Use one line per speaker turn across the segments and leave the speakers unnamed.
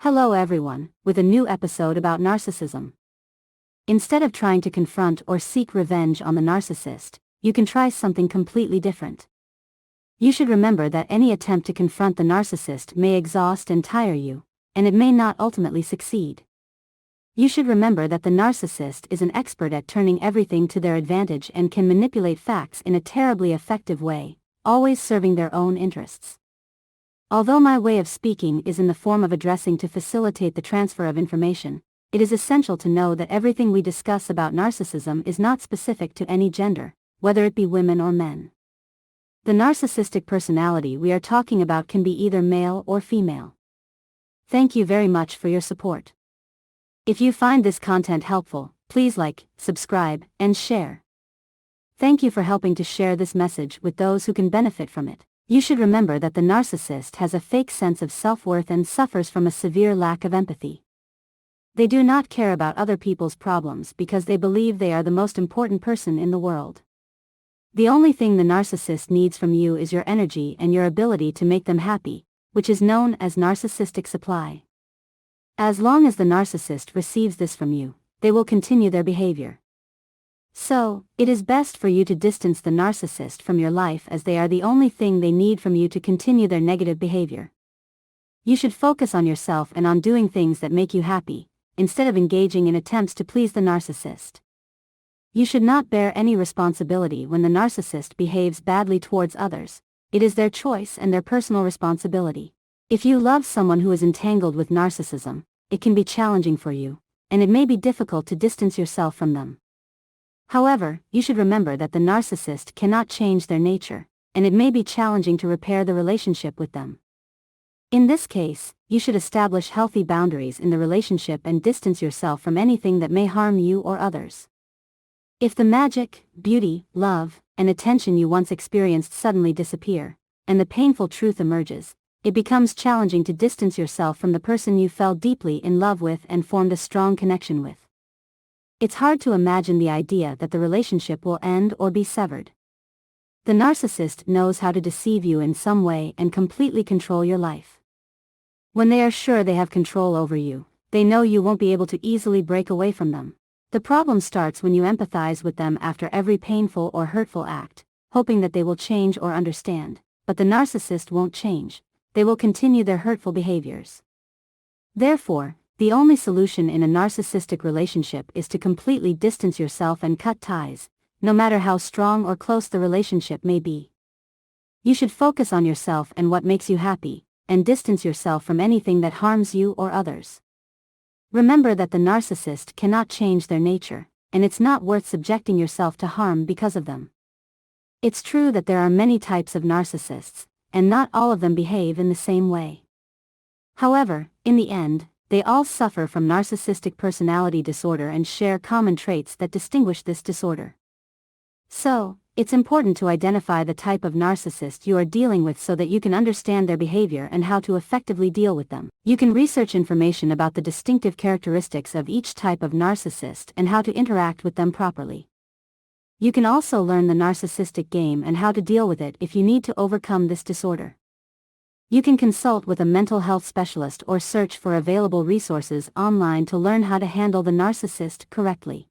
Hello everyone, with a new episode about narcissism. Instead of trying to confront or seek revenge on the narcissist, you can try something completely different. You should remember that any attempt to confront the narcissist may exhaust and tire you, and it may not ultimately succeed. You should remember that the narcissist is an expert at turning everything to their advantage and can manipulate facts in a terribly effective way, always serving their own interests. Although my way of speaking is in the form of addressing to facilitate the transfer of information, it is essential to know that everything we discuss about narcissism is not specific to any gender, whether it be women or men. The narcissistic personality we are talking about can be either male or female. Thank you very much for your support. If you find this content helpful, please like, subscribe, and share. Thank you for helping to share this message with those who can benefit from it. You should remember that the narcissist has a fake sense of self-worth and suffers from a severe lack of empathy. They do not care about other people's problems because they believe they are the most important person in the world. The only thing the narcissist needs from you is your energy and your ability to make them happy, which is known as narcissistic supply. As long as the narcissist receives this from you, they will continue their behavior. So, it is best for you to distance the narcissist from your life as they are the only thing they need from you to continue their negative behavior. You should focus on yourself and on doing things that make you happy, instead of engaging in attempts to please the narcissist. You should not bear any responsibility when the narcissist behaves badly towards others. It is their choice and their personal responsibility. If you love someone who is entangled with narcissism, it can be challenging for you, and it may be difficult to distance yourself from them. However, you should remember that the narcissist cannot change their nature, and it may be challenging to repair the relationship with them. In this case, you should establish healthy boundaries in the relationship and distance yourself from anything that may harm you or others. If the magic, beauty, love, and attention you once experienced suddenly disappear, and the painful truth emerges, it becomes challenging to distance yourself from the person you fell deeply in love with and formed a strong connection with. It's hard to imagine the idea that the relationship will end or be severed. The narcissist knows how to deceive you in some way and completely control your life. When they are sure they have control over you, they know you won't be able to easily break away from them. The problem starts when you empathize with them after every painful or hurtful act, hoping that they will change or understand, but the narcissist won't change. They will continue their hurtful behaviors. Therefore, the only solution in a narcissistic relationship is to completely distance yourself and cut ties, no matter how strong or close the relationship may be. You should focus on yourself and what makes you happy, and distance yourself from anything that harms you or others. Remember that the narcissist cannot change their nature, and it's not worth subjecting yourself to harm because of them. It's true that there are many types of narcissists, and not all of them behave in the same way. However, in the end, they all suffer from narcissistic personality disorder and share common traits that distinguish this disorder. So, it's important to identify the type of narcissist you are dealing with so that you can understand their behavior and how to effectively deal with them. You can research information about the distinctive characteristics of each type of narcissist and how to interact with them properly. You can also learn the narcissistic game and how to deal with it if you need to overcome this disorder. You can consult with a mental health specialist or search for available resources online to learn how to handle the narcissist correctly.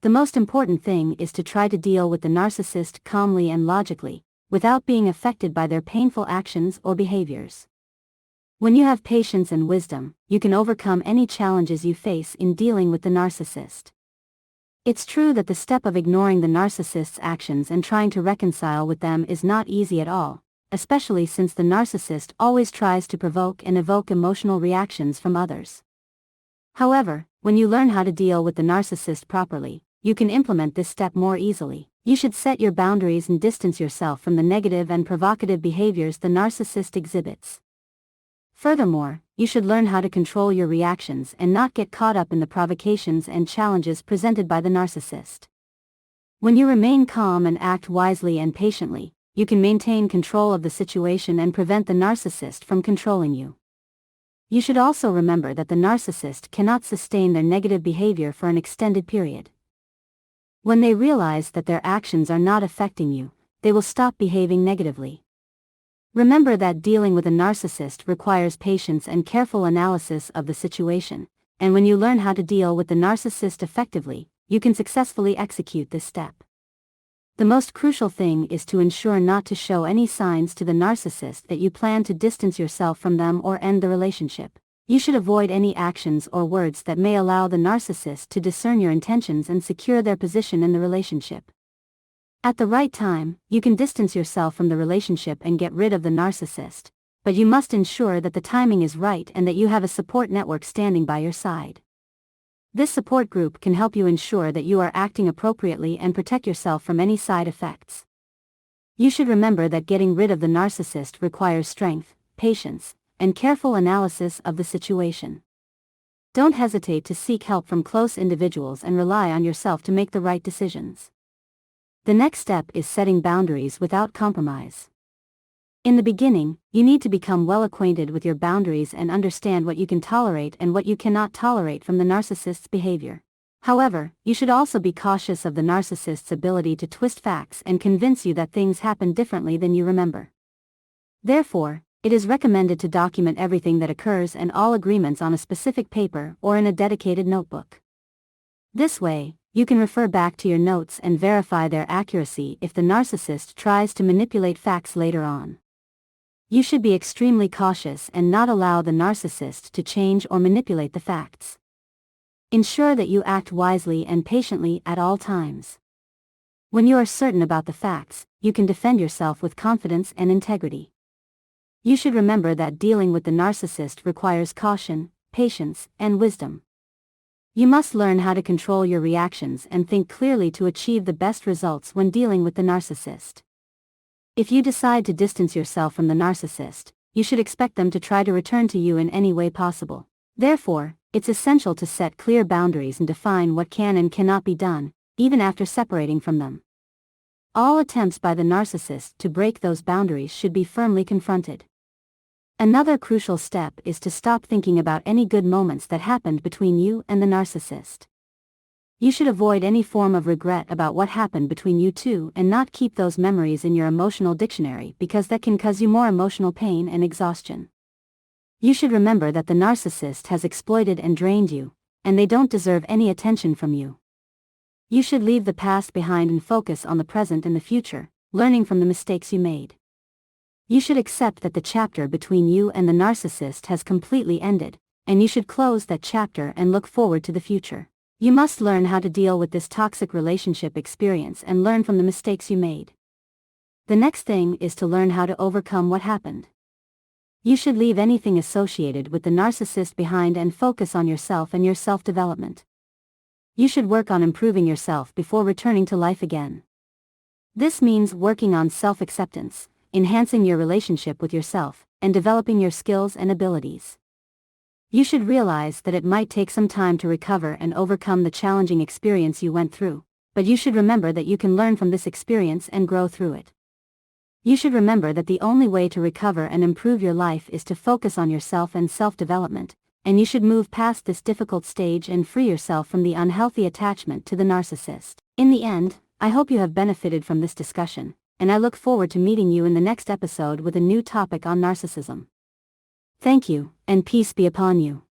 The most important thing is to try to deal with the narcissist calmly and logically, without being affected by their painful actions or behaviors. When you have patience and wisdom, you can overcome any challenges you face in dealing with the narcissist. It's true that the step of ignoring the narcissist's actions and trying to reconcile with them is not easy at all, especially since the narcissist always tries to provoke and evoke emotional reactions from others. However, when you learn how to deal with the narcissist properly, you can implement this step more easily. You should set your boundaries and distance yourself from the negative and provocative behaviors the narcissist exhibits. Furthermore, you should learn how to control your reactions and not get caught up in the provocations and challenges presented by the narcissist. When you remain calm and act wisely and patiently, you can maintain control of the situation and prevent the narcissist from controlling you. You should also remember that the narcissist cannot sustain their negative behavior for an extended period. When they realize that their actions are not affecting you, they will stop behaving negatively. Remember that dealing with a narcissist requires patience and careful analysis of the situation, and when you learn how to deal with the narcissist effectively, you can successfully execute this step. The most crucial thing is to ensure not to show any signs to the narcissist that you plan to distance yourself from them or end the relationship. You should avoid any actions or words that may allow the narcissist to discern your intentions and secure their position in the relationship. At the right time, you can distance yourself from the relationship and get rid of the narcissist, but you must ensure that the timing is right and that you have a support network standing by your side. This support group can help you ensure that you are acting appropriately and protect yourself from any side effects. You should remember that getting rid of the narcissist requires strength, patience, and careful analysis of the situation. Don't hesitate to seek help from close individuals and rely on yourself to make the right decisions. The next step is setting boundaries without compromise. In the beginning, you need to become well acquainted with your boundaries and understand what you can tolerate and what you cannot tolerate from the narcissist's behavior. However, you should also be cautious of the narcissist's ability to twist facts and convince you that things happen differently than you remember. Therefore, it is recommended to document everything that occurs and all agreements on a specific paper or in a dedicated notebook. This way, you can refer back to your notes and verify their accuracy if the narcissist tries to manipulate facts later on. You should be extremely cautious and not allow the narcissist to change or manipulate the facts. Ensure that you act wisely and patiently at all times. When you are certain about the facts, you can defend yourself with confidence and integrity. You should remember that dealing with the narcissist requires caution, patience, and wisdom. You must learn how to control your reactions and think clearly to achieve the best results when dealing with the narcissist. If you decide to distance yourself from the narcissist, you should expect them to try to return to you in any way possible. Therefore, it's essential to set clear boundaries and define what can and cannot be done, even after separating from them. All attempts by the narcissist to break those boundaries should be firmly confronted. Another crucial step is to stop thinking about any good moments that happened between you and the narcissist. You should avoid any form of regret about what happened between you two and not keep those memories in your emotional dictionary because that can cause you more emotional pain and exhaustion. You should remember that the narcissist has exploited and drained you, and they don't deserve any attention from you. You should leave the past behind and focus on the present and the future, learning from the mistakes you made. You should accept that the chapter between you and the narcissist has completely ended, and you should close that chapter and look forward to the future. You must learn how to deal with this toxic relationship experience and learn from the mistakes you made. The next thing is to learn how to overcome what happened. You should leave anything associated with the narcissist behind and focus on yourself and your self-development. You should work on improving yourself before returning to life again. This means working on self-acceptance, enhancing your relationship with yourself, and developing your skills and abilities. You should realize that it might take some time to recover and overcome the challenging experience you went through, but you should remember that you can learn from this experience and grow through it. You should remember that the only way to recover and improve your life is to focus on yourself and self-development, and you should move past this difficult stage and free yourself from the unhealthy attachment to the narcissist. In the end, I hope you have benefited from this discussion, and I look forward to meeting you in the next episode with a new topic on narcissism. Thank you, and peace be upon you.